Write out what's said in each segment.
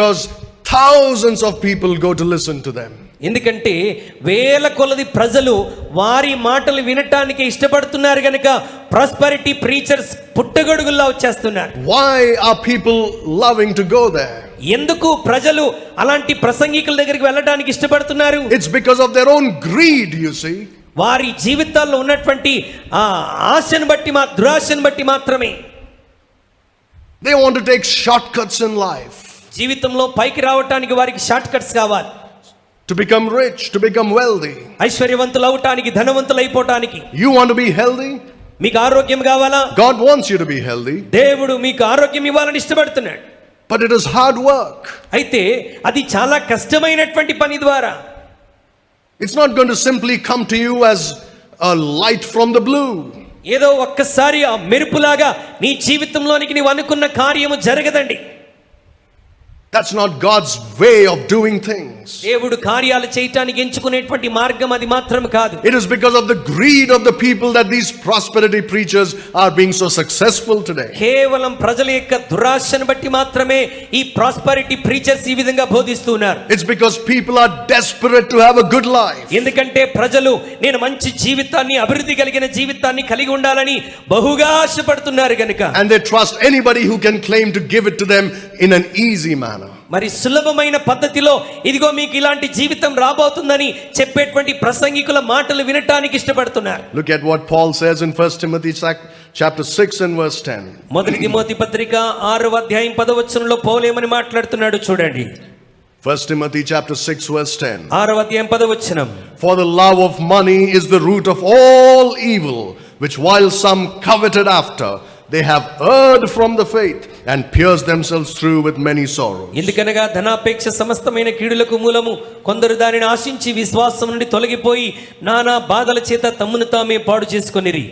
Because thousands of people go to listen to them. ఎందుకంటే వేల కొలది ప్రజలు వారి మాటలు వినటానికి ఇష్టపడుతున్నారు గనుక ప్రాస్పెరిటీ ప్రీచర్స్ పుట్టగొడుగుల్లా వచ్చేస్తున్నారు. Why are people loving to go there? ఎందుకు ప్రజలు అలాంటి ప్రసంగికుల దగ్గరికి వెళ్ళడానికి ఇష్టపడుతున్నారు? It's because of their own greed, you see. వారి జీవితాల్లో ఉన్నటువంటి ఆ ఆశను బట్టి దురాశను బట్టి మాత్రమే. They want to take shortcuts in life. జీవితంలో పైకి రావడానికి వారికి షార్ట్ కట్స్ కావాలి. To become rich, to become wealthy. ఐశ్వర్యవంతులు అవటానికి, ధనవంతులు అయిపోవటానికి. You want to be healthy? మీకు ఆరోగ్యం కావాలా? God wants you to be healthy. దేవుడు మీకు ఆరోగ్యం ఇవ్వాలని ఇష్టపడుతున్నాడు. But it is hard work. అయితే అది చాలా కష్టమైనటువంటి పని ద్వారా. It's not going to simply come to you as a light from the blue. ఏదో ఒక్కసారి ఆ మెరుపులాగా నీ జీవితంలోనికి నీవు అనుకున్న కార్యము జరగదండి. That's not God's way of doing things. దేవుడు కార్యాలు చేయటానికి ఎంచుకునేటువంటి మార్గం అది మాత్రం కాదు. It is because of the greed of the people that these prosperity preachers are being so successful today. కేవలం ప్రజల యొక్క దురాశను బట్టి మాత్రమే ఈ ప్రాస్పెరిటీ ప్రీచర్స్ ఈ విధంగా బోధిస్తున్నారు. It's because people are desperate to have a good life. ఎందుకంటే ప్రజలు నేను మంచి జీవితాన్ని, అభివృద్ధి కలిగిన జీవితాన్ని కలిగి ఉండాలని బహుగా ఆశపడుతున్నారు గనుక. And they trust anybody who can claim to give it to them in an easy manner. మరి సులభమైన పద్ధతిలో ఇదిగో మీకు ఇలాంటి జీవితం రాబోతుందని చెప్పేటువంటి ప్రసంగికుల మాటలు వినటానికి ఇష్టపడుతున్నారు. Look at what Paul says in 1 Timothy chapter 6 and verse 10. మొదటి తిమోతి పత్రిక 6వ అధ్యాయం 10వ వచనంలో పౌలు ఏమని మాట్లాడుతున్నాడు చూడండి. 1 Timothy chapter 6 verse 10. 6వ అధ్యాయం 10వ వచనం. For the love of money is the root of all evil, which while some coveted after, they have erred from the faith and pierced themselves through with many sorrows. ఎందుకనగా ధనాపేక్ష సమస్తమైన కీడులకు మూలము, కొందరు దానిని ఆశించి విశ్వాసం నుండి తొలగిపోయి నానా బాధల చేత తమ్మును తామే పాడు చేసుకొనిరి.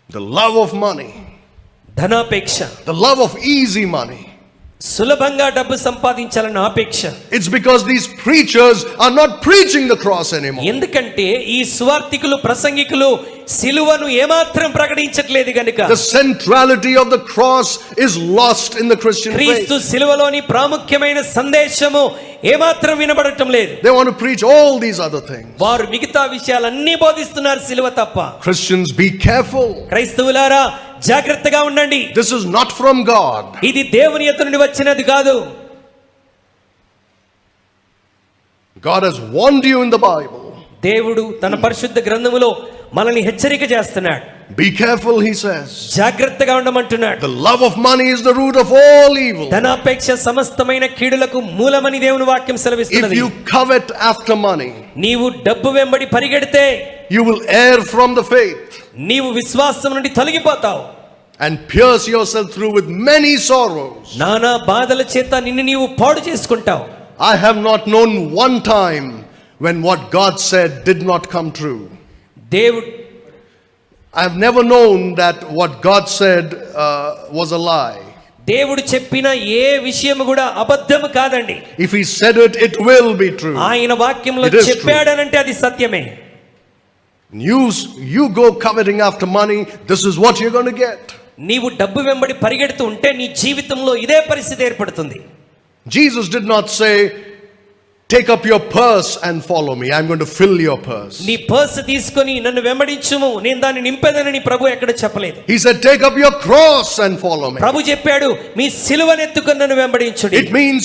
The love of money, ధనాపేక్ష, the love of easy money. సులభంగా డబ్బు సంపాదించాలన్న ఆపేక్ష. It's because these preachers are not preaching the cross anymore. ఎందుకంటే ఈ సువార్తికులు, ప్రసంగికులు సిలువను ఏమాత్రం ప్రకటించట్లేదు గనుక. The centrality of the cross is lost in the Christian faith. క్రీస్తు సిలువలోని ప్రాముఖ్యమైన సందేశము ఏమాత్రం వినబడటం లేదు. They want to preach all these other things. వారు మిగతా విషయాలన్నీ బోధిస్తున్నారు, సిలువ తప్ప. Christians, be careful. క్రైస్తవులారా జాగ్రత్తగా ఉండండి. This is not from God. ఇది దేవుని యొద్ద నుండి వచ్చినది కాదు. God has warned you in the Bible. దేవుడు తన పరిశుద్ధ గ్రంథములో మనల్ని హెచ్చరిక చేస్తున్నాడు. Be careful, he says. జాగ్రత్తగా ఉండమంటున్నాడు. The love of money is the root of all evil. ధనాపేక్ష సమస్తమైన కీడులకు మూలమని దేవుని వాక్యం సెలవిస్తున్నది. If you covet after money, నీవు డబ్బు వెంబడి పరిగెడితే you will err from the faith నీవు విశ్వాసం నుండి తొలగిపోతావు. and pierce yourself through with many sorrows. నానా బాధల చేత నిన్ను నీవు పాడు చేసుకుంటావు. I have not known one time when what God said did not come true. I have never known that what God said was a lie. దేవుడు చెప్పిన ఏ విషయం కూడా అబద్ధము కాదండి. If he said it, it will be true. ఆయన వాక్యంలో చెప్పాడనంటే అది సత్యమే. You go coveting after money, this is what you're going to get. నీవు డబ్బు వెంబడి పరిగెడుతూ ఉంటే నీ జీవితంలో ఇదే పరిస్థితి ఏర్పడుతుంది. Jesus did not say, take up your purse and follow me, I'm going to fill your purse. నీ పర్స్ తీసుకొని నన్ను వెంబడించుము, నేను దాన్ని నింపేదనని ప్రభు ఎక్కడ చెప్పలేదు. He said, take up your cross and follow me. ప్రభు చెప్పాడు, మీ సిలువను ఎత్తుకొని నన్ను వెంబడించుడి. It means